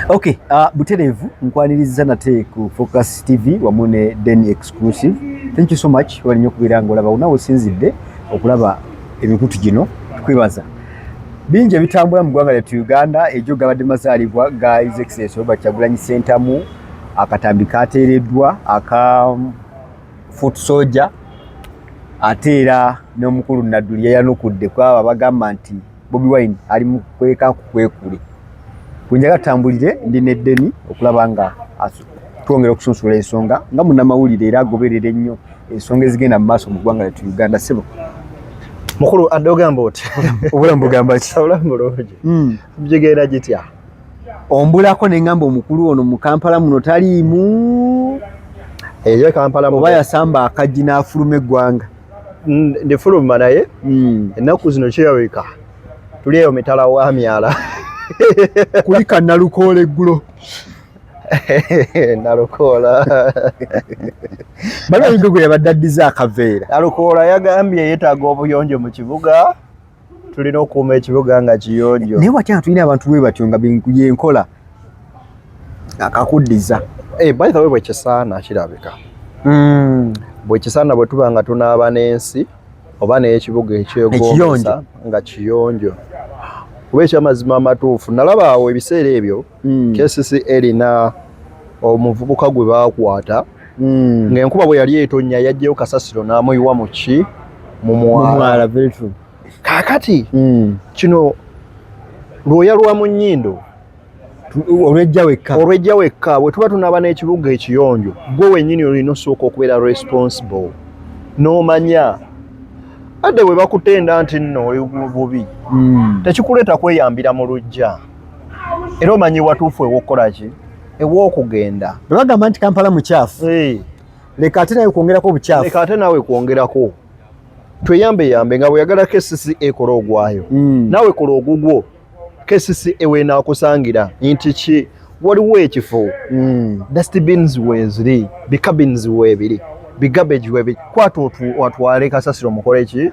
Okay, Buterevu nkwaniriza nate ku Focus TV wamune Den Exclusive. Thank you so much walinyo kubira ngolaba unawo sinzidde okulaba ebikutu gino kwibaza. Binje bitambula mu gwanga lya Uganda ejo gabadde mazalibwa ga His Excellency Robert Kyagulanyi Ssentamu akatambi kateereddwa aka foot soldier atera n'omukulu Nadduli yanukudde kwaba bagamba nti Bobi Wine ali mu kweka kukwekule. Kunjaga tambulire ndi neddeni okulaba nga twongera okusunsula ensonga nga munnamawulire era agoberere ennyo ensonga ezigenda mu maaso mu ggwanga lyattu Uganda. Sebo mukulu adogamba oti obulamu bugamba ki? Obulamu bulungi. Bigenda gitya? Ombulako ne ngamba omukulu ono mu Kampala muno taliimu eyo Kampala oba yasamba akajji n'afuluma eggwanga. Ndifuluma naye ennaku zino kyeyawika tuli eyo mitala wa myala kulika Nalukoola eggulo. Nalukoola bano gwe yabadde addiza akaveera. Nalukoola yagambye yeetaaga obuyonjo mu kibuga, tulina okuuma ekibuga nga kiyonjo. Naye watya tulina abantu bwe batyo nga yenkola akakuddiza. By the way bwekisaana kirabika. Bwekisaana bwe tuba nga tunaaba n'ensi oba n'ekibuga ekyegombesa nga kiyonjo. Kuba ekyamazima amatuufu nalaba awo ebiseera ebyo KCC erina omuvubuka gwe baakwata ng'enkuba bwe yali etonnya yajjayo kasasiro n'amuyiwa mu ki mu mwala. Kaakati kino lwoya lwa mu nnyindo olwejja wekka bwe tuba tunaaba n'ekibuga ekiyonjo gwe wennyini olina osooka okubeera responsible n'omanya adde bwe bakutenda nti nno oli bubi tekikuleeta kweyambira mu luggya era omanyi watuufu ew'okukola ki ew'okugenda. Bwe bagamba nti Kampala mukyafu leka ate nawe kwongerako obukyafu. Leka ate nawe kwongerako tweyambeyambe nga bwe yagala KCC ekola ogwayo nawe kola ogugwo KCC eweenaakusangira nti ki waliwo ekifo dustbins weeziri bicabins weebiri bigabage weebiri kwata watwale kasasiro mukole ki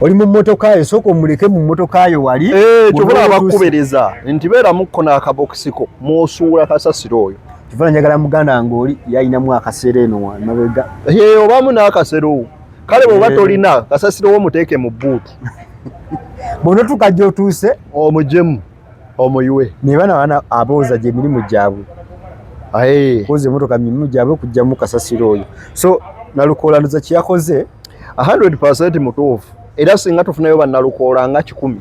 oli mu mmotoka yo sooka omuleke mu mmotoka yo wali tubula abakubiriza nti beeramukko n'akabokisiko mw'osuula kasasiro oyo. Kifaananyi njagala muganda wange oli yalinamu akaseera eno mabega obaamu n'akasero kale bw'oba tolina kasasiro wo muteeke mu bbuutu bonna tukajja otuuse omujemu omuyiwe naye bana wana abooza gye mirimu gyabwe koze emmotoka mirimu gyabwe okugjamu kasasiro oyo. So Nalukoola ndoza kyeyakoze 100% mutuufu era singa tufunayo bannalukoola nga 100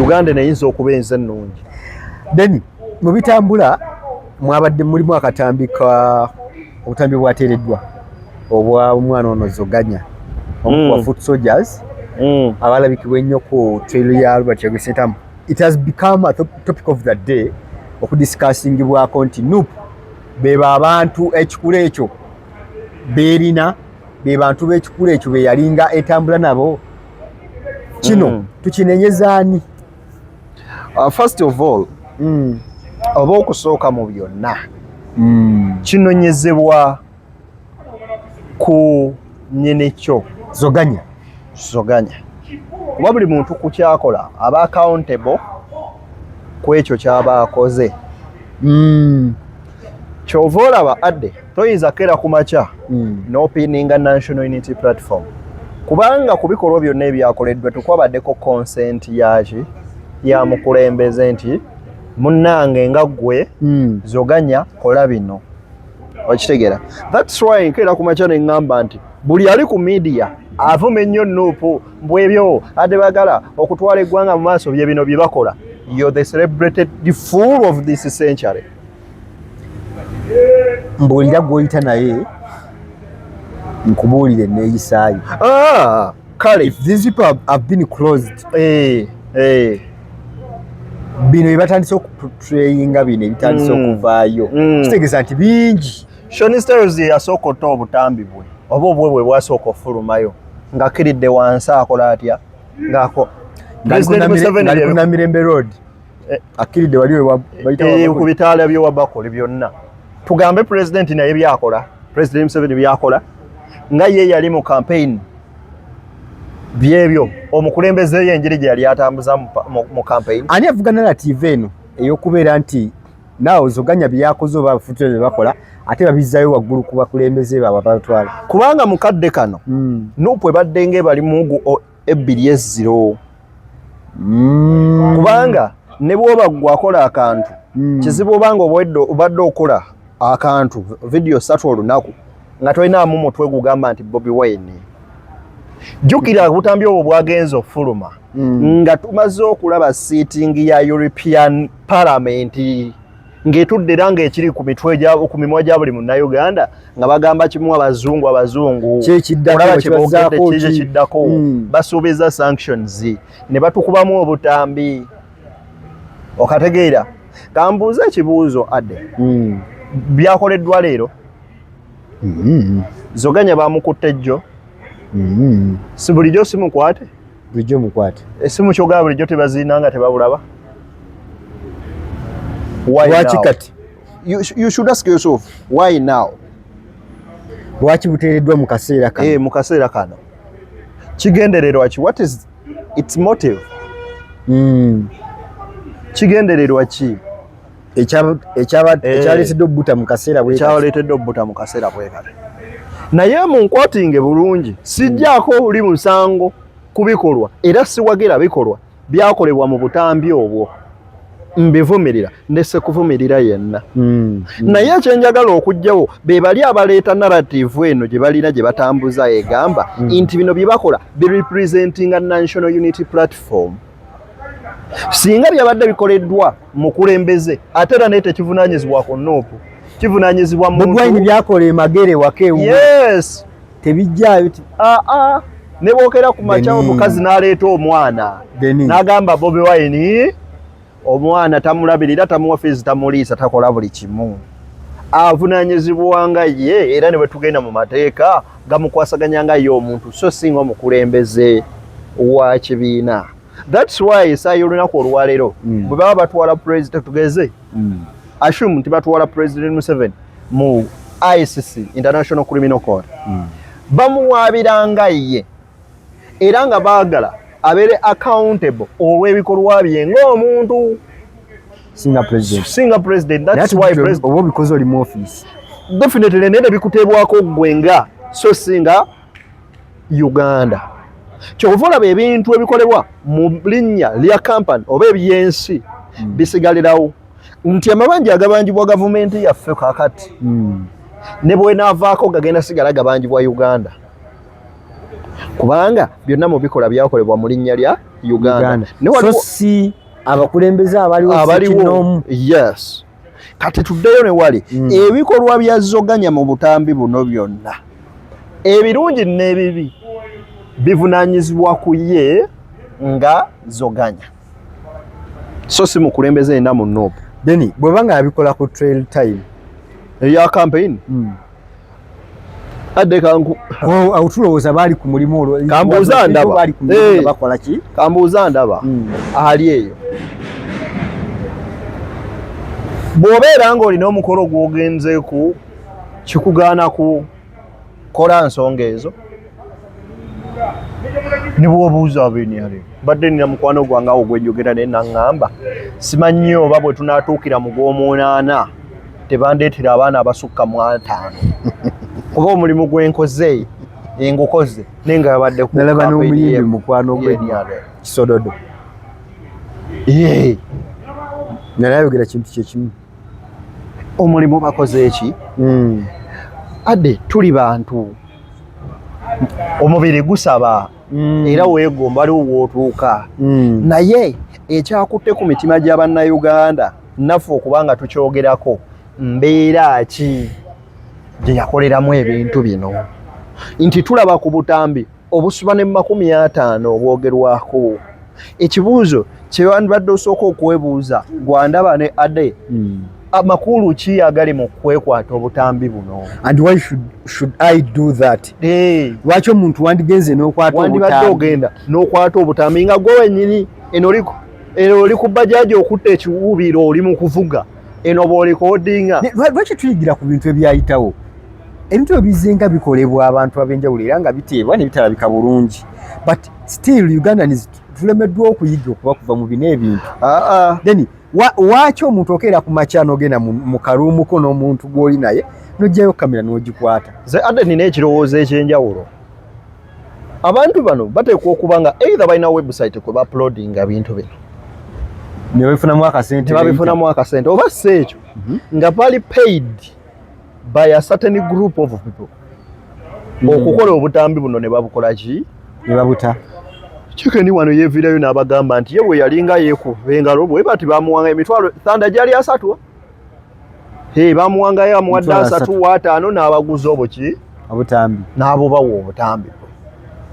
Uganda neyinza okuba ensi ennungi. Then mu bitambula mwabadde mulimu akatambi ka obutambi bwateereddwa obwa omwana ono Zoganya omukwa foot soldiers abalabikibwa ennyo ku trail ya Robert Kyagulanyi Ssentamu. It has become a topic of the day okudiscussingibwako nti NUP beba abantu ekikula ekyo beerina be bantu b'ekikula ekyo be yalinga etambula nabo kino tukinenyezaani. First of all oba okusooka mu byonna kinonyezebwa ku nyenekyo Zoganya kuba buli muntu ku kyakola aba accountable ku ekyo ky'aba akoze. Kyova olaba adde toyinza kera ku makya n'opininga National Unity Platform kubanga ku bikolwa byonna ebyakoleddwa tukwabaddeko consent yaki ya mukulembeze nti munnange nga ggwe Zoganya kola bino okitegeera. That's why nkera ku makya ne ngamba nti buli ali ku media avuma ennyo NUP mbwebyo ate bagala okutwala eggwanga mu maaso bye bino bye bakola. You're the celebrated fool of this century. Mbuulira gw'oyita naye nkubuulire neeyisaayo. Kale if these people have been closed bino ebibatandise okutrayinga bino ebitandise okuvaayo kitegeeza nti bingi. Shoni Styles yasooka otta obutambi bwe oba obwe bwe bwasooka ofulumayo ng'akkiridde wansi akola atya ng'ako ku Namirembe Road akkiridde wali ku bitaala by'Owabakoli byonna. Tugambe President naye byakola President Museveni byakola nga ye yali mu campaign byebyo omukulembeze yenjiri gye yali atambuza mu campaign. Ani avuga narrative eno eyokubeera nti naawe ozoganya byakoze oba abafutuze bye bakola ate babizzayo waggulu ku bakulembeze baabwe abatwala kubanga mukadde kano Nuupu ebadde ng'ebali mugu 2-0 kubanga ne bw'oba gwakola akantu kizibu obanga obadde okola akantu vidiyo 3 olunaku nga tolinaamu mutwe gugamba nti Bobi Wine jjukira obutambi obwo bwagenza okufuluma nga tumaze okulaba seating ya European Parliament ng'etudde era ng'ekiri ku mimwa gya buli munnayuganda nga bagamba kimu abazungu olaba kye kiddako basuubiza sanctions ne batukubamu obutambi okategeera kambuuza ekibuuzo Adde byakoleddwa leero Zoganya bamukutte jjo si bulijjo simukwate bulijjo mukwate esimu kyogaa bulijjo tebaziina nga tebabulaba lwaki kati you should ask yourself why now lwaki buteereddwa mu kaseera kano mu kaseera kano kigendererwa ki what is its motive kigendererwa ki ekyaleetedde obbuta mu kaseera bwe kati naye mu nkwatinge bulungi sijjaako oli musango kubikolwa era siwagira bikolwa byakolebwa mu butambi obwo mbivumirira ndese kuvumirira yenna naye ekyenjagala okugjawo be bali abaleeta narrative eno gye balina gye batambuza egamba nti bino bye bakola be representing a national unity platform singa byabadde bikoleddwa mu kulembeze ate era naye tekivunaanyizibwako Nuupu kivunaanyizibwa muntu byakola emagere wakeewu yes tebijjaayo ne bookera ku makya omukazi n'aleeta omwana n'agamba Bobi Wine omwana tamulabirira tamuwa feezi tamuliisa takola buli kimu avunaanyizibwa nga ye era ne bwe tugenda mu mateeka gamukwasaganya nga ye omuntu so singa omukulembeze wa kibiina that's why esaayi olunaku olwaleero bwe baba batwala president tugeze assume nti batwala president Museveni mu ICC International Criminal Court bamuwaabira ye era nga baagala abeere accountable olw'ebikolwa bye ng'omuntu singa president that's why president oba bikoze oli mu office definitely nene bikuteebwako gwe nga so singa Uganda kyova olaba ebintu ebikolebwa mu linnya lya kampani oba ebyensi bisigalirawo nti amabanja agabanjibwa gavumenti yaffe kakati ne bwenaavaako gagenda sigala gabanjibwa Uganda kubanga byonna mu bikola byakolebwa mu linnya lya Uganda so si abakulembeze abaliwo yes kati tuddeyo ne wali ebikolwa bya Zoganya mu butambi buno byonna ebirungi n'ebibi bivunaanyizibwa ku ye nga Zoganya so si mukulembeze ena mu Nuupu Deni bwebanga yabikola ku trail time eya campaign Adde kangu tulowooza baali ku mulimu olwo kambuuza ndaba baali ku mulimu bakola ki kambuuza ndaba ali eyo bw'obeera ng'olina omukolo gw'ogenzeeku kikugaana ku kola nsonga ezo ne bw'obuuza abenyale badde nina mukwano gwange awo gwenjogera naye naŋŋamba simanyi oba bwe tunaatuukira mu gw'omunaana tebandeetera abaana abasukka mu 5 kuba omulimu gwenkoze engukoze naye nga babadde nalaba n'omuyimbi mukwano gwe Kisododo nali ayogera kintu kyekimu omulimu bakoze eki Adde tuli bantu omubiri gusaba era weegomba aliwo wootuuka naye ekyakutte ku mitima gya bannayuganda naffe okubanga tukyogerako mbeera ki gye yakoleramu ebintu bino nti tulaba ku butambi obusuba ne 50 obwogerwako ekibuuzo kyewandibadde osooka okwebuuza gwandaba ne Adde amakulu ki agali mu kwekwata obutambi buno and why should I do that lwaki omuntu wandigenze n'okwata wandibadde ogenda n'okwata obutambi nga gwe wennyini eno oli ku bajaji okutta ekiwuubiro oli mu kuvuga eno bw'olikodinga lwaki tuyigira ku bintu ebyayitawo ebintu ebizenga bikolebwa abantu ab'enjawulo era nga biteebwa ne bitalabika bulungi but still Ugandans tulemeddwa okuyiga okuba kuva mu bino ebintu then Wacho omuntu okeera ku makya n'ogenda mu karuumuko n'omuntu gw'oli naye n'oggyayo kamera n'ogikwata. Nze ate nina ekirowoozo ekyenjawulo. Abantu bano bateekwa okuba nga either balina website kwe ba-uploadinga bintu bino ne babifunamu akasente, babifunamu akasente, oba si ekyo nga bali paid by a certain group of people okukola obutambi buno ne babukola ki? Ne babuta. Chikendi wano yeviirayo n'abagamba nti ye bwe yalinga yeekuba engalo bwe bati bamuwanga emitwalo Thanda gyali 3. Bamuwangayo amuwadde 3 wa 5 n'abaguza obuki? Obutambi. N'abo bawa obutambi.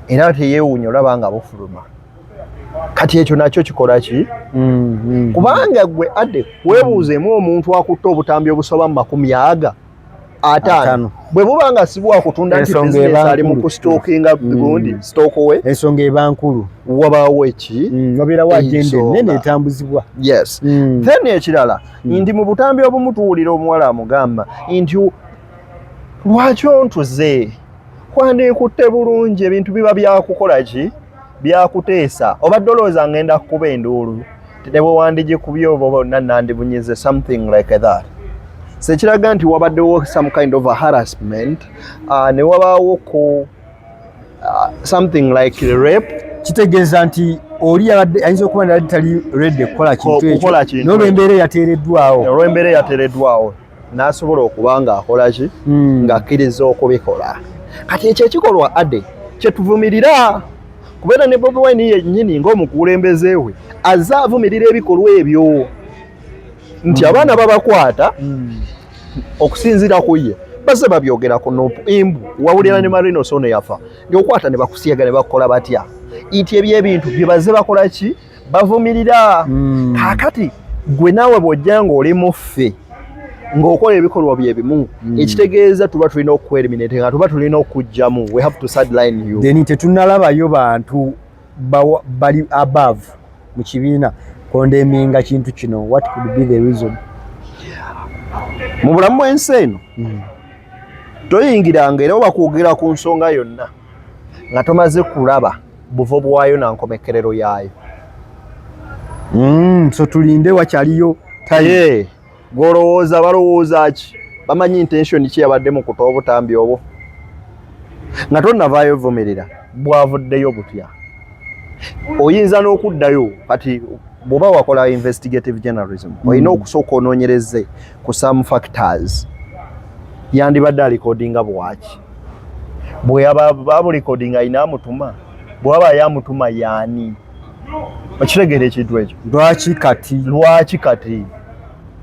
Era teyeewuunya olaba nga bufuluma. Kati ekyo nakyo kikola ki? Kubanga gwe Adde weebuuzeemu omuntu akutte obutambi obusoba mu 500 bwe buba nga si bwakutunda nti bizinesi ali mu kustookinga gundi stooko we, ensonga eba nkulu. Wabaawo eki? Wabeerawo agenda ennene etambuzibwa. Yes. Then ekirala nti mu butambi obumu tuwulira omuwala amugamba nti lwaki ontuze kwandiikutte bulungi ebintu biba byakukola ki? Byakuteesa. Obadde olowooza ngenda kukuba enduulu ne bwe wandigikubye oba bonna nandibunyize something like that. Sekiraga nti wabaddewo some kind of a harassment ne wabaawo ko something like rape. Kitegeeza nti oli ayinza okuba nali tali ready kukola kintu ekyo n'olw'embeera yateereddwawo. Olw'embeera yateereddwawo n'asobola okuba ng'akola ki? Ng'akkiriza okubikola. Kati ekyo ekikolwa Adde kye tuvumirira. Kubeera ne Bobi Wine yennyini ng'omukulembeze we azze avumirira ebikolwa ebyo nti abaana babakwata okusinziira ku ye bazze babyogerako n'imbu wawulira ne Marino Sono yafa ng'okwata ne bakusiyaga ne bakola batya nti ebyebintu bye bazze bakola ki? Bavumirira. Kaakati gwe naawe bw'ojja ng'oli mu ffe ng'okola ebikolwa bye bimu ekitegeeza tuba tulina okueliminate nga tuba tulina okujjamu. We have to sideline you. Then tetunnalabayo bantu bali above mu kibiina kondeminga kintu kino. What could be the reason? Mu bulamu bw'ensi eno toyingiranga era oba kwogera ku nsonga yonna nga tomaze kulaba buvo bwayo na nkomekerero yaayo. So tulinde wakyaliyo taye golowooza balowooza ki? Bamanyi intention ki yabadde mu kutoa obutambi obwo nga tonnavaayo vumirira bwavuddeyo butya. Oyinza n'okuddayo kati bw'oba wakola investigative journalism olina okusooka onoonyereze ku some factors. Yandibadde alikodinga bwaki? Bwe yaba babulikodinga ayina amutuma? Bw'aba yamutuma yaani? Okitegeera ekintu ekyo? Lwaki kati?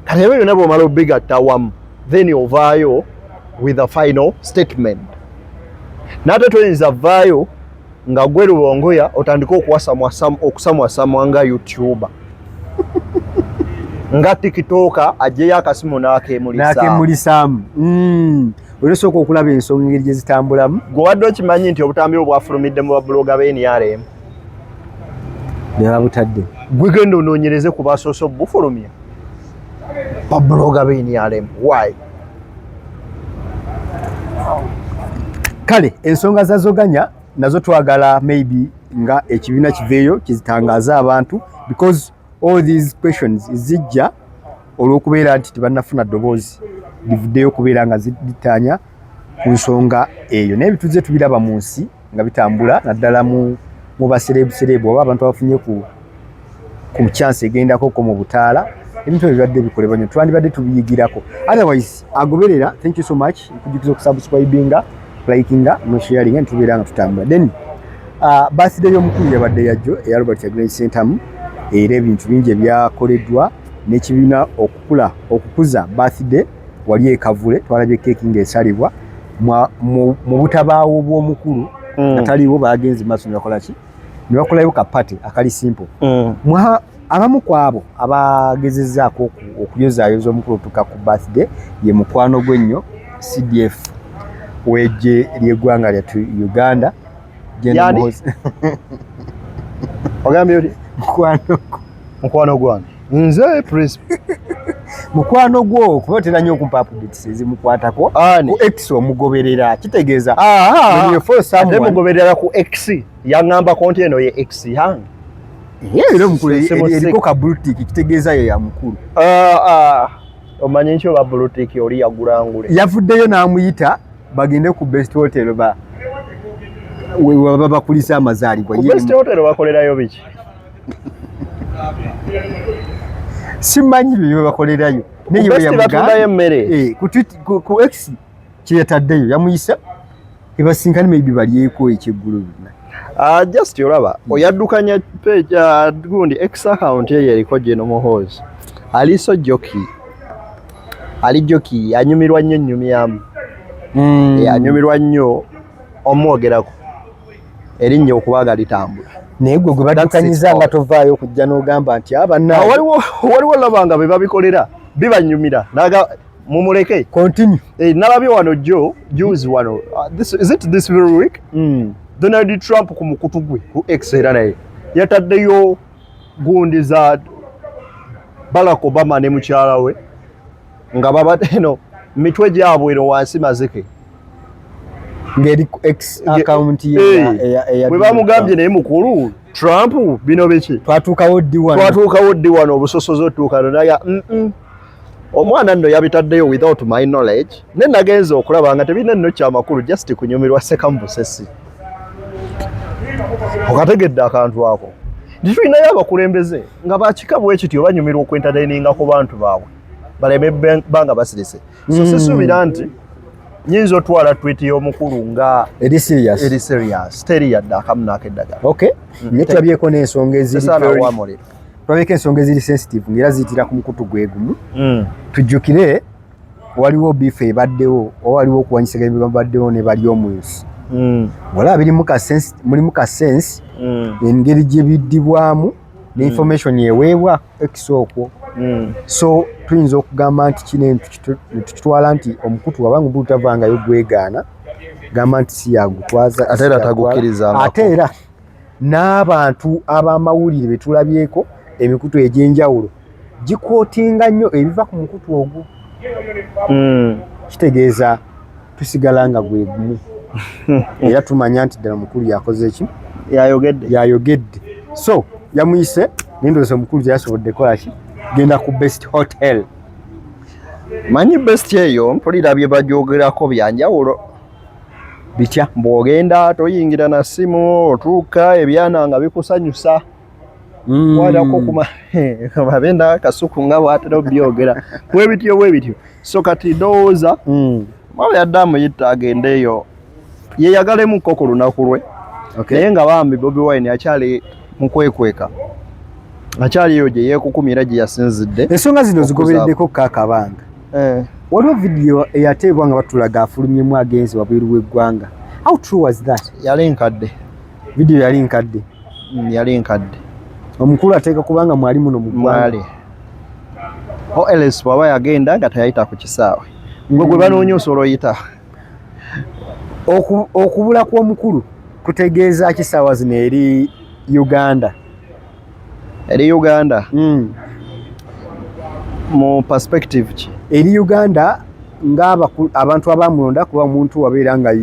Kati ebyo byonna bw'omala obigatta wamu then ovaayo with a final statement. N'ate toyinza vaayo nga gwe Lubongoya otandika okusamwasamwa nga YouTuber nga TikToker ajjeyo akasimu n'akeemulisaamu. Olesooka okulaba ensonga engeri gye zitambulamu. Gwe wadde okimanyi nti obutambi obwafulumidde mu babuloga b'NRM be babutadde. Gwe genda onoonyereze ku basoose bufulumya babuloga b'NRM. Why? Kale ensonga zazoganya nazo twagala maybe nga ekibiina kiveeyo kizitangaaza abantu because all these questions zijja olw'okubeera nti tebannafuna ddoboozi livuddeyo okubeera nga ziditaanya ku nsonga eyo. Naye bituze tubiraba mu nsi nga bitambula naddala mu baserebuserebu oba abantu abafunye ku chance egendako ko mu butaala ebintu ebibadde bikolebwa nnyo twandibadde tubiyigirako. Otherwise agoberera, thank you so much kujukiza okusubscribinga, likinga no sharinga ntubeera nga tutambula. Then birthday y'omukulu yabadde yajjo eya Robert Kyagulanyi Ssentamu era ebintu bingi ebyakoleddwa n'ekibiina okukuza birthday wali ekavule twalabye keeki ng'esalibwa mu butabaawo bw'omukulu ataliwo bagenzi maaso ne bakola ki? Ne bakolayo kapate akali simple. Abamu ku abo abagezezzaako okuyozaayoza omukulu tuka ku birthday ye mukwano gw'ennyo CDF w'eggye ly'eggwanga lyattu Uganda. Ogambye oti mukwano gwange nze principal mukwano gwo kuba otera nnyo okumpa updates ezimukwatako ku X omugoberera kitegeeza ate mugoberera ku X yaŋŋamba konti eno ye X yange Era mukulu eriko ka blutik kitegeeza ye ya mukulu. Omanyi nkyo ba blutik oli yagulangule. Yavuddeyo n'amuyita bagende ku best hotel we bakulisa amazaalibwa. Ku best hotel bakolerayo biki? Simanyi bye bakolerayo. Naye batundayo emmere. Ku X kyeyataddeyo yamuyisa ebasinkani maybe balyeko ekyeggulo bina. Just olaba oyaddukanya page gundi X account ye eriko Geno Muhoozi. Aliso joki. Ali joki anyumirwa nnyo nnyumyamu. Anyumirwa nnyo omwogerako. Erinnya okubaga litambula. Naye gwe baddukanyiza nga tovaayo okujja n'ogamba nti abanna waliwo labanga be babikolera bibanyumira naga mumuleke continue. Nalabye wano Jews wano this very week Donald Trump ku mukutu gwe ku X era naye yataddeyo gundi za Barack Obama ne mukyala we nga babateno mitwe gyabwe wansi mazike ngeri X account ye bwe bamugambye naye mukulu Trump bino biki twatuukawo ddi wano obusosozo tuukano naye omwana nno yabitaddeyo without my knowledge ne nagenza okulaba nga tebina nno kyamakulu just kunyumirwa sekambusesi okategedde akantu ako nti tulinayo abakulembeze nga bakika bwe kityo banyumirwa okwentadaininga ku bantu baabwe baleme banga basirise so sisuubira nti nyinza otwala tweet y'omukulu nga eri serious teri yadde akamu n'akeddagala. Okay. Naye tulabyeko n'ensonga tulabyeko ensonga eziri sensitive ng'era ziyitira ku mukutu gwe gumu. Tujjukire waliwo beef ebaddewo oba waliwo okuwanyisaganya bye babaddewo ne bali omunsi. Wala mulimu ka sense engeri gye biddibwamu ne information eweebwa ekisokwo. So tuyinza okugamba nti kino tukitwala nti omukutu wabanga omuntu tavangayo gwegaana gamba nti si yagutwaza ate era tagukkiriza ate era n'abantu ab'amawulire be tulabyeko emikutu egy'enjawulo gikootinga nnyo ebiva ku mukutu ogwo. Kitegeeza tusigala nga gwe gumu era tumanya nti ddala mukulu yakoze ki yayogedde. So yamuyise nindooza omukulu teyasobodde kola ki genda ku best hotel. Manyi best eyo mpulira bye bajoogerako byanjawulo bitya bw'ogenda toyingira na simu otuuka ebyana nga bikusanyusa wadako babenda kasuku nga bwatera byogera bwe bityo so kati ndowooza mama yadde amuyita agenda eyo yeyagalemu ko ku lunaku lwe naye nga bambi Bobi Wine akyali mukwekweka akyaliyo gye yeekukumira gye yasinzidde. Ensonga zino zigobereddeko Kaakabanga. Waliwo vidiyo eyateebwa nga batulaga afulumyemu agenzi wabweru w'eggwanga. How true was that? Yali nkadde. Vidiyo yali nkadde. Yali nkadde. Omukulu ateeka kubanga mwali muno mu ggwanga. OLS bw'aba yagenda nga teyayita ku kisaawe. Gwe banoonya osobola oyita. Okubula kw'omukulu kutegeeza kisaawa zino eri Uganda. Eri Uganda mu perspective ki eri Uganda ng'abantu abamulonda kuba omuntu wabeera nga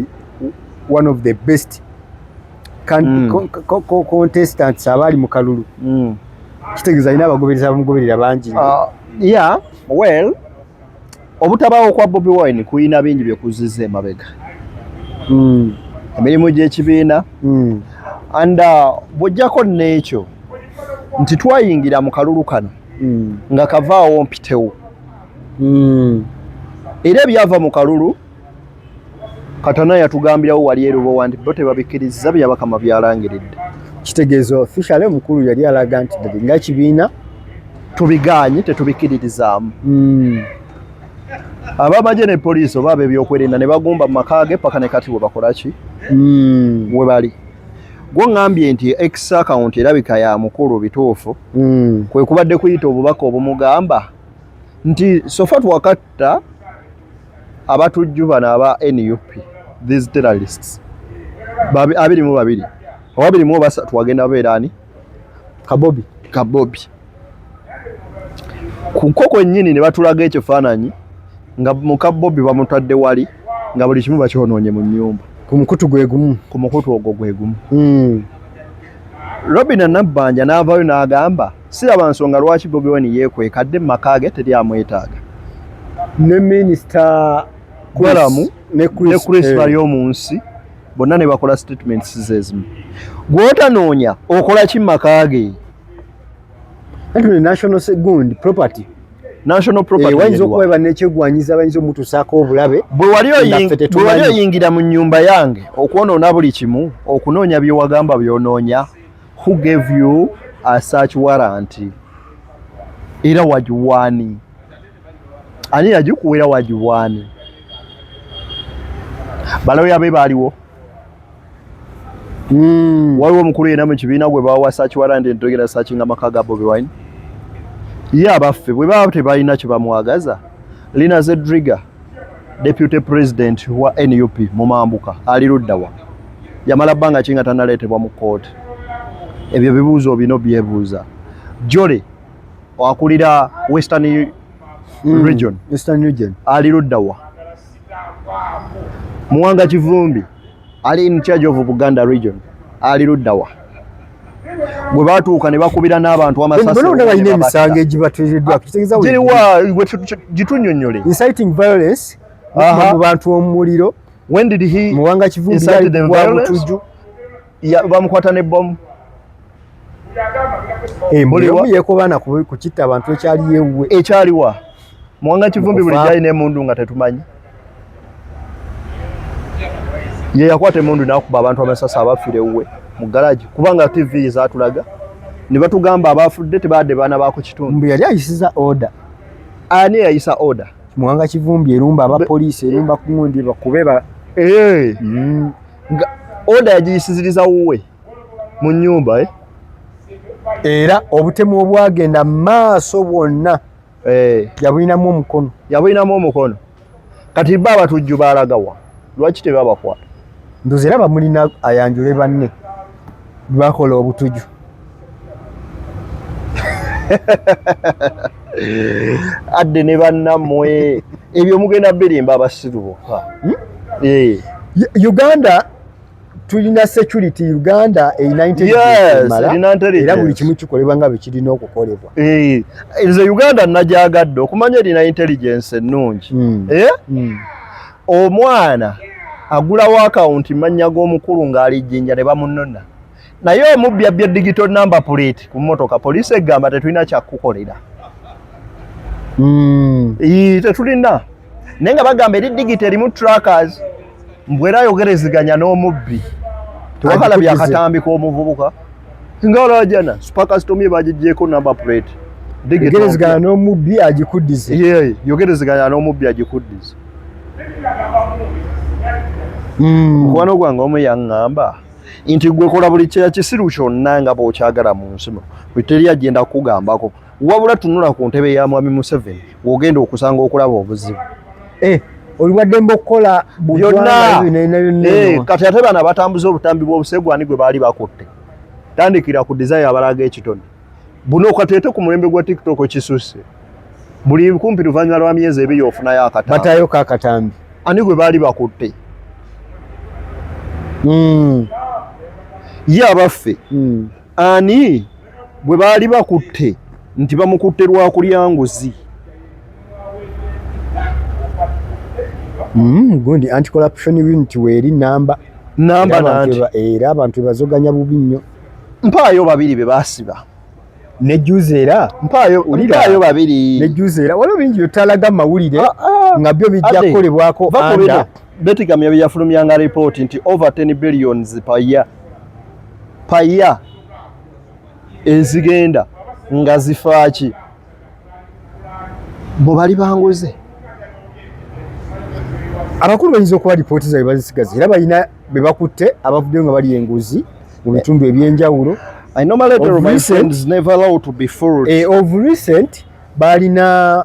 one of the best contestants abaali mu kalulu. Kitegeeza alina abagobereza bamugoberera bangi. Yeah, well obutabaawo kwa Bobi Wine kuyina bingi byekuzizza emabega. Emirimu gy'ekibiina and bw'ojjako n'ekyo nti twayingira mu kalulu kano nga kavaawo mpitewo era ebyava mu kalulu Katana yatugambirawo wali erubowa nti bo tebabikkiriza byabakama byalangiridde. Kitegeeza officially omukulu yali alaga nti nga kibiina tubiganye tetubikkiririzaamu. Abamagye ne poliisi oba ab'ebyokwerinda ne bagumba mu maka ge paka ne kati we bakola ki we bali. Gwe ngambye nti X account erabika ya mukulu bituufu kwe kubadde kuyita obubaka obumugamba nti sofa twakatta abatujju bano aba NUP these terrorists abiri mu babiri abiri mu basatu wagenda beerani Kabobi kuko kwennyini ne batulaga ekifaananyi nga mu Kabobi bamutadde wali nga buli kimu bakyonoonye mu nnyumba ku mukutu gwe gumu ku mukutu ogwo gwe gumu. Robin Nabbanja n'avaayo n'agamba siraba nsonga lwaki Bobi Wine yeekwekadde mu maka ge teri amwetaaga. Ne minisita Gwalamu ne Chris bali omu nsi bonna ne bakola statements zezimu. Gw'otanoonya okola ki mu maka ge? National property. National property. Wayinza okuba nekyegwanyiza bayinza omutuusaako obulabe. Bwe wali oyingira mu nnyumba yange okwonoona buli kimu okunoonya bye wagamba by'onoonya. Who gave you a search warrant? Era wagiwaani? Ani yagikuwa wagiwaani? Baloya be baaliwo. Waliwo omukulu yenna mu kibiina gwe bawa search warrant entogera searching amaka ga Bobi Wine. Ye abaffe bwe baba tebalina kye bamwagaza. Lina Zedriga, Deputy President wa NUP mu Mambuka, ali luddawa. Yamala bbanga ki nga tannaleetebwa mu kkooti. Ebyo bibuuzo bino byebuuza. Jole akulira Western Region. Ali luddawa. Muwanga Kivumbi ali in charge of Buganda Region. Ali luddawa. Bwe batuuka ne bakubira n'abantu amasasi. Bano balina emisango egibateereddwa. Gitunnyonnyole. Inciting violence mu bantu omuliro. When did he Muwanga Kivumbi incite the violence? Bamukwata n'ebbomu. Mbuliro yekobaana ku kitta abantu ekyali yewe. Ekyaliwa. Muwanga Kivumbi buli gyali n'emundu nga tetumanyi. Ye yakwata emundu n'akuba abantu amasasi abafiire ewuwe mu garage kubanga TV zaatulaga ne batugamba abafudde tebadde baana baako kitundu. Mbu yali ayisiza order. Ani yayisa order? Muwanga Kivumbi erumba abapoliisi erumba ku ngundi bakube ba order yagiyisiziriza wuwe mu nnyumba era obutemu obwagenda maaso bwonna yabulinamu omukono. Yabulinamu omukono. Kati bba abatujju baalagawa. Lwaki tebabakwata? Ndoze era bamulina ayanjule banne bakola obutuju. Adde ne bannammwe ebyo mugenda birimba abasiru bokka. Uganda tulina security. Uganda erina intelligence era buli kimu kikolebwa nga bwe kirina okukolebwa. Nze Uganda najjagadde okumanya erina intelligence ennungi. Omwana agulawo akawunti mannya g'omukulu ng'alijjinja ne bamunona. Naye omubbi abbye digital number plate ku mmotoka, poliisi egamba tetulina kyakukolera. Tetulina. Naye nga bagamba eri digital erimu trackers, mbwera ayogereziganya n'omubbi. Tewakalabye akatambi k'omuvubuka. Ng'olajana, super custom ye bagigyeko number plate. Yogereziganya n'omubbi agikuddize. Yogereziganya n'omubbi agikuddize. Mukwano gwange omu yaŋŋamba nti gwe kola buli kisiru kyonna nga bw'okyagala mu nsi muno. Bwe teri agenda kukugambako. Wabula tunula ku ntebe ya Mwami Museveni w'ogenda okusanga okulaba obuzibu. Oliwadde mbokola byonna. Kati ate bano abatambuza obutambi bw'obusegwani gwe baali bakutte. Tandikira ku desire abalaga ekitone. Buno kateete ku mulembe gwa TikTok kisusse. Buli kumpi luvannyuma lwa myezi ebiri ofunayo akatambi. Batayo kaakatambi. Ani gwe baali bakutte. Ye abaffe. Ani gwe baali bakutte nti bamukutte lwa kulya nguzi. Gundi anti-corruption unit weeri namba nanti. Era abantu bazoganya bubi nnyo. Mpaayo babiri be baasiba. Nejuze era mpaayo babiri. Nejuze era waliwo bingi byotalaga mawulire nga byo bijja kukolebwako anda. Betigam yafulumyanga report nti over 10 billions per year ezigenda nga zifaaki bo bali banguze. Abakulu bayinza okuba lipooti zaabwe bazisigaza era balina be bakutte abavuddeyo nga bali enguzi mu bitundu ebyenjawulo. I know my letter of my friends never allowed to be fooled. Of recent balina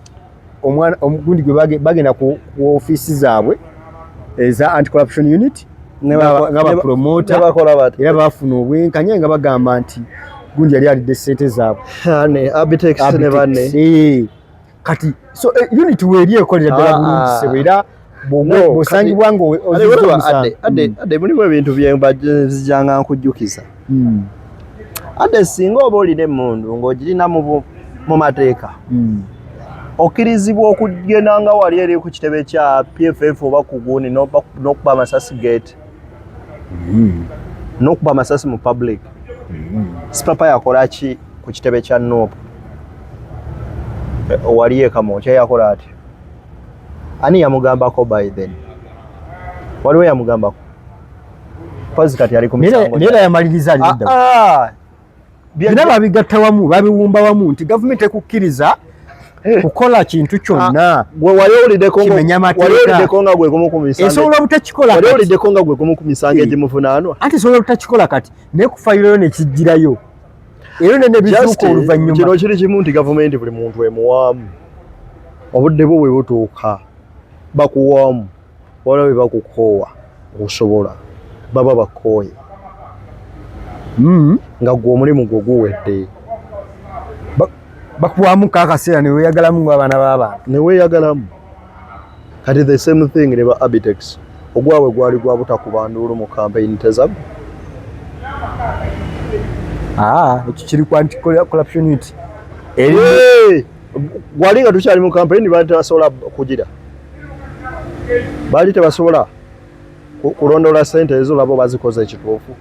omugundi gwe bagenda ku office zaabwe eza anti-corruption unit nga bapromota era bafuna obwenkanya nga bagamba nti gundi yali alidde ssente zaabwe. Abitex ne banne. Kati so unit weeri ekolera ddala bulungi sebo era bw'osangibwa ade mulimu ebintu bye mbajjanga nkujjukiza. ate singa oba olina emmundu ng'ogirina mu mateeka okkirizibwa okugenda nga wali eri ku kitebe kya PFF oba ku guuni n'okuba amasasi gate n'okuba amasasi mu public sipapa yakola ki ku kitebe kya NOP wali ekamookya yakola ati ani yamugambako by then waliwo yamugambako pozi kati ali ku misango naye yamaliriza alidda byonna babigatta wamu babiwumba wamu nti gavumenti ekukkiriza kukola kintu kyonna wali owuliddeko nga gwe gumu ku misango esobola obutakikola wali owuliddeko nga gwe gumu ku misango egimuvunaanwa anti esobola obutakikola kati naye kufayirayo ne kijjirayo era ne bizuuka oluvannyuma kino kiri kimu nti gavumenti buli muntu emuwaamu obudde bwo bwe butuuka bakuwaamu wala bwe bakukoowa okusobola baba bakooye nga gwe omulimu gwe guwedde bakuwaamu kaakaseera ne weeyagalamu ng'abaana b'abantu ne weeyagalamu kati the same thing ne ba Abitex ogwabwe gwali gwa butakuba nduulu mu campaign tezabbe ekyo kiri ku anti-corruption unit gwali nga tukyali mu campaign baali tebasobola kugira baali tebasobola kulondola ssente ezo labo bazikoze ekituufu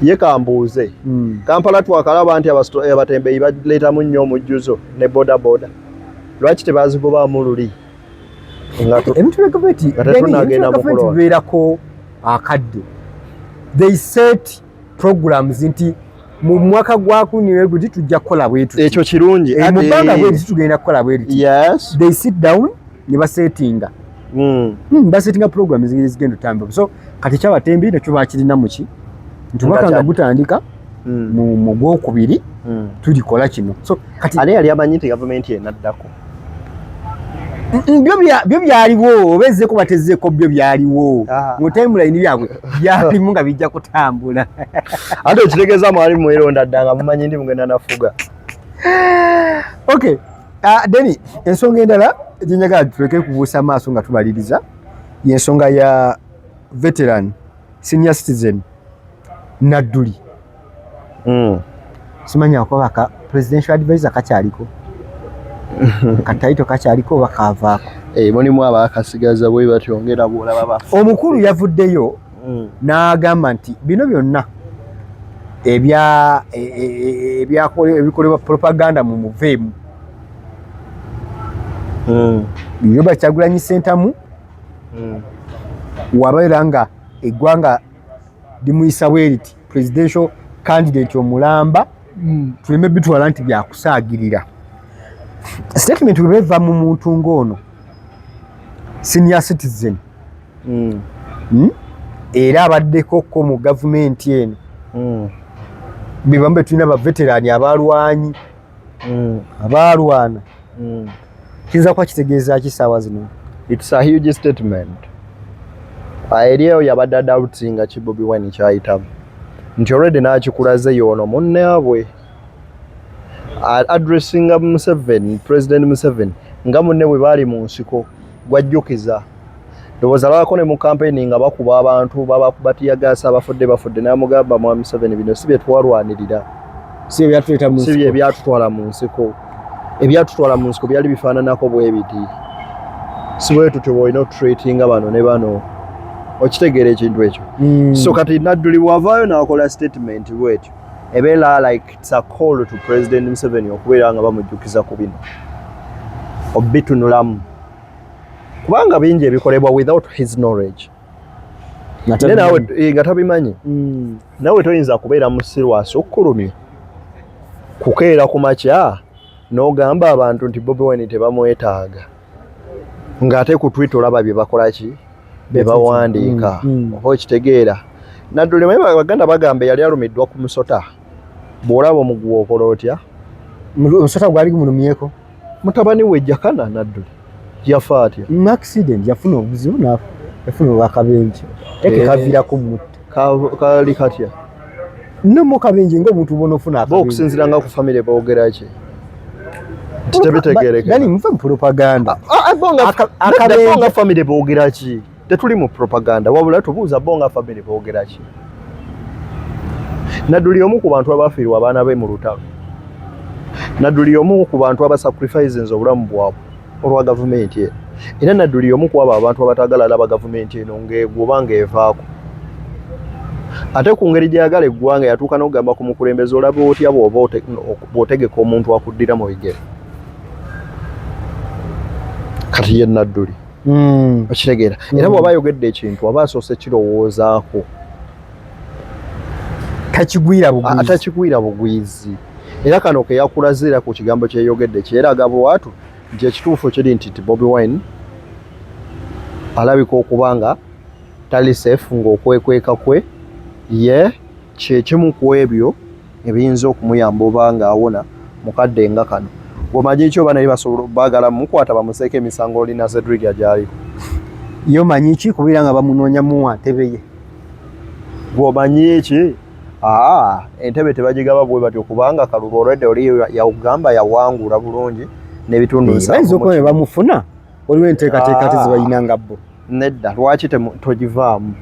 ye kambuuze Kampala twakalaba nti abatembeeyi baleetamu nnyo omujjuzo ne bodaboda lwaki tebazigobaamu luli ebintu bya gavumenti bibeerako akadde they set programs nti mu mwaka gwa 2020 tujja kukola bwetu ekyo kirungi mu bbanga bwetu tugenda kukola bwetu they sit down ne basetinga basetinga programs zigenda otambula so kati kyabatembi nekyo bakirina muki nti mwaka nga gutandika mu gwokubiri tulikola kino so kati ani yali amanyi nti gavumenti enaddako byo byaliwo obezzeko batezzeeko byo byaliwo mu timeline byabwe byalimu nga bijja kutambula ate okitegeeza mwali mweronda dda nga mumanyi ndi mugenda nafuga okay Deni ensonga endala gyenjagala tuleke kubuusa maaso nga tumaliriza y'ensonga ya veteran senior citizen Nadduli simanya akwabaka presidential advisor kakyaliko kataito kakyaliko bakavaako mulimu abakasigaza bwe batyongera bwolaba bafu omukulu yavuddeyo n'agamba nti bino byonna ebikolebwa propaganda mu muveemu bino Kyagulanyi Ssentamu wabeera nga eggwanga limuyisa bwe riti presidential candidate omulamba tuleme bitwala nti byakusaagirira statement bweva mu muntu ng'ono senior citizen era abaddeko ko mu gavumenti eno bebambe tulina baveterani abalwanyi abalwana kiyinza kuba kitegeeza ki ssaawa zino it's a huge statement eriyo yabadde adawutinga ki Bobi Wine kyayitamu nti already n'akikulaze yono munnaabwe addressinga Museveni President Museveni nga munne bwe baali mu nsiko gwajjukiza ndowooza lwako ne mu campaign nga bakuba abantu batiyagaasa abafudde n'amugamba mwami Museveni bino si bye twalwanirira si bye ebyatutwala mu nsiko ebyatutwala mu nsiko byali bifaananako bwe biti si bwe tutyo bw'olina otreatinga bano ne bano okitegeera ekintu ekyo so kati Nadduli bw'avaayo n'akola statement bwetyo ebeera like it's a call to President Museveni okubeera nga bamujjukiza ku bino obitunulamu kubanga bingi ebikolebwa without his knowledge nawe nga tabimanyi nawe toyinza kubeera mu sirwasi okukulumya kukeera ku makya n'ogamba abantu nti Bobi Wine tebamwetaaga ng'ate ku Twitter olaba bye bakola ki bye bawandiika oba okitegeera Nadduli baganda bagamba yali alumiddwa ku musota bw'olaba omuguwa okola otya omusota gwali gumulumyeko mutabani we Jakana Nadduli yafa atya mu accident yafuna obuzibu yafuna olwakabenje kaviirako mutta kali katya nomu kabenje ng'omuntu ubona ofuna akabenje okusinziira nga ku famire boogera ki tebitegeerekeka dani muve mu propaganda bonga famire boogera ki tetuli mu propaganda wabula tubuuza bonga famire boogera ki Nadduli omu ku bantu abafiirwa abaana be mu lutalo. Nadduli omu ku bantu abasacrifices obulamu bwabwe olwa gavumenti eno. Era Nadduli omu ku abo abantu abatagala alaba gavumenti eno ng'egwa ng'evaako. Ate ku ngeri gy'ayagala eggwanga yatuuka n'okugamba ku mukulembeze olaba otya bw'otegeka omuntu akuddira mu bigere. Kati ye Nadduli. Okitegeera. Era bw'aba ayogedde ekintu aba asoose kirowoozaako. Atakigwira bugwizi. Era kano ke yakulazira ku kigambo kyeyogedde kyeraga bwatu nti ekituufu kiri nti Bobi Wine alabika okuba nga tali safe ng'okwekweka kwe ye kyekimu ku ebyo ebiyinza okumuyamba oba ng'awona mukadde nga kano. Omanyi ekyo bana basobola baagala mukwata bamuseeko emisango olina Cedric agyaliwo. Yo manyi ki kubeera nga bamunoonya muwa ntebe ye. Gw'omanyi eki? Entebe tebagigaba bwe batyo kubanga Kaluba olwedde oli yawugamba yawangula bulungi n'ebitundu nsanvu. Bayinza okuba ne bamufuna waliwo enteekateeka tezibayinanga bo. Nedda lwaki togivaamu?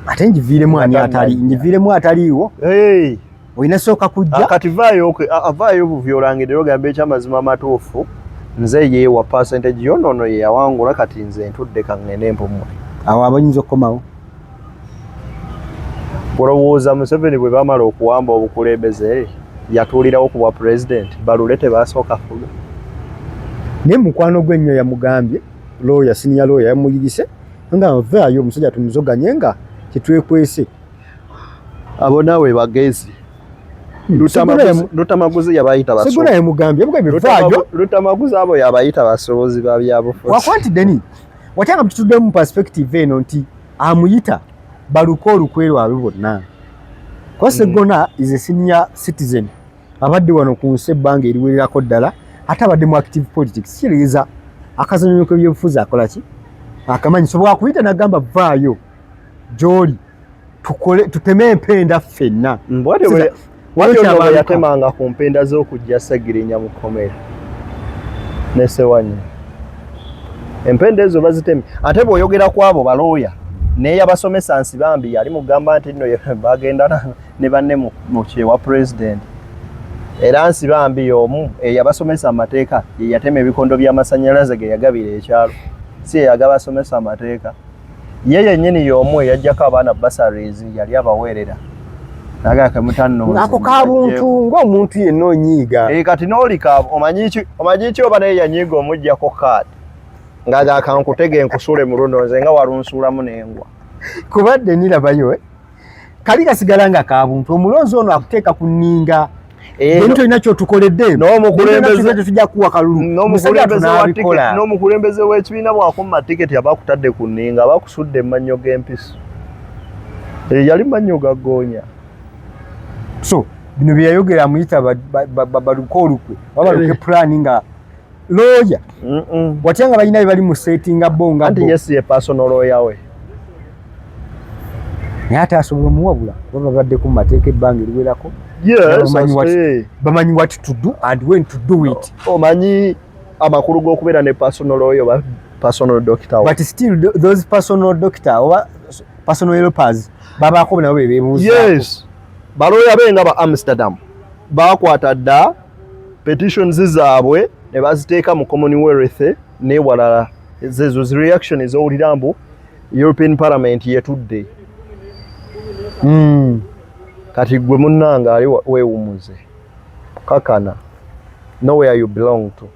Ate ngiviiremu ataliiwo. Olina sooka kujja. Kati avaayo buvyo olangirira ogamba ekyamazima amatuufu nze yeewa percentage yonoono ye yawangula kati nze ntudde kaŋŋende empumwe. Awo abayinza okukomawo. Olowooza Museveni bwe bamala okuwamba obukulembeze yatuulirawo ku bwa pulezidenti balule tebasooka fuga. Naye mukwano gwe nnyo yamugambye senior lawyer yamuyigise nga avaayo omusajja tumuzoganye nga kitwekwese. Abo naawe bagezi. Lutamaguzi yabayita basobozi. Segula yamugambye vaayo. Lutamaguzi abo yabayita basobozi ba byabufuzi. Wakwanti Deni watyanga tutudde mu perspective eno nti amuyita baluko olukwe lwabwe bonna. Kwa Segona is a senior citizen. Abadde wano ku nsi ebbanga eriwererako ddala ate abadde mu active politics. Kiriza akazanyo k'ebyobufuzi akola ki? Akamanyi sobola kuyita n'agamba vaayo gy'oli tuteme empenda ffenna. Waliwo yatemanga ku mpenda z'okujja Segirinya mu kkomera ne Sewanya. Empenda ezo baziteme. Ate bw'oyogera ku abo balooya naye abasomesa Nsibambi yali mugamba nti nno bagenda ne banne mu kyewa pulezidenti. Era Nsibambi y'omu eyabasomesa amateeka ye yatema ebikondo by'amasannyalaze ge yagabira ekyalo. Si yagaba asomesa amateeka. Ye yennyini y'omu eyajjako abaana basaries yali abaweerera. Naga kamutanno. Ako kabuntu ng'omuntu yenna onyiiga. Kati n'olika omanyi ki oba naye yanyiiga omuggyako kaadi. Ngaga kankutege nkusule mu luno nze nga walunsuulamu n'engwa. Kubadde nirabayo kali kasigala nga kabuntu omulonzi ono akuteeka ku nninga. Ebintu olina ky'otukoledde. N'omukulembeze tujja kuwa kalulu. N'omukulembeze w'ekibiina bw'akumma tiketi abakutadde ku nninga abakusudde emmannyo g'empiso. Yali mannyo gaggoonya. So bino bye yayogera amuyita baluko olukwe babaluke pulani nga lawyer. Watyanga balina bye bali mu setting abonga. Anti yes ye personal lawyer we. Naye ate asobola omuwabula baba badde ku mateeka ebbanga eriwerako. Yes, bamanyi what to do and when to do it. Omanyi amakulu g'okubeera ne personal lawyer oba personal doctor. But still those personal doctor oba personal helpers babaako nabo beebuuza. Yes. Baloya benga ba Amsterdam bakwata dda petitions zaabwe ne baziteeka mu Commonwealth ne walala ezo reaction ez'owulira mbu European Parliament yetudde. Kati gwe munnanga ali weewumuze kakana nowhere you belong to.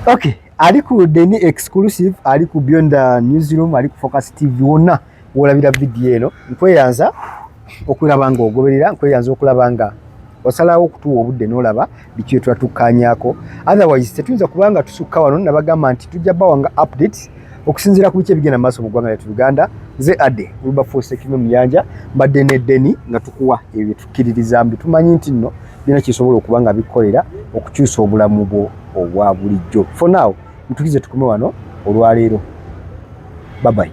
Okay, ali ku Deni exclusive, ali ku Beyond Newsroom, ali ku Focus TV wonna wolabira video eno. Nkweyanza okulaba nga ogoberera, nkweyanza okulaba nga osalawo okutuwa obudde n'olaba biki twatukanyaako. Otherwise tetuyinza kubanga tusukka wano nabagamba nti tujja bawanga updates okusinziira ku biki ebigenda maaso mu ggwanga lyattu Uganda. Nze Adde Wilberforce Kimwe Muyanja mbadde ne Deni nga tukuwa ebyo tukkiririza mbi tumanyi nti nno byonna kisobola okuba nga bikolera okukyusa obulamu bwo obwa bulijjo. For now ntukize tukume wano olwaleero. Bye bye.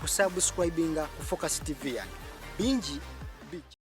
Kusubscribinga ku Focus TV yange bingi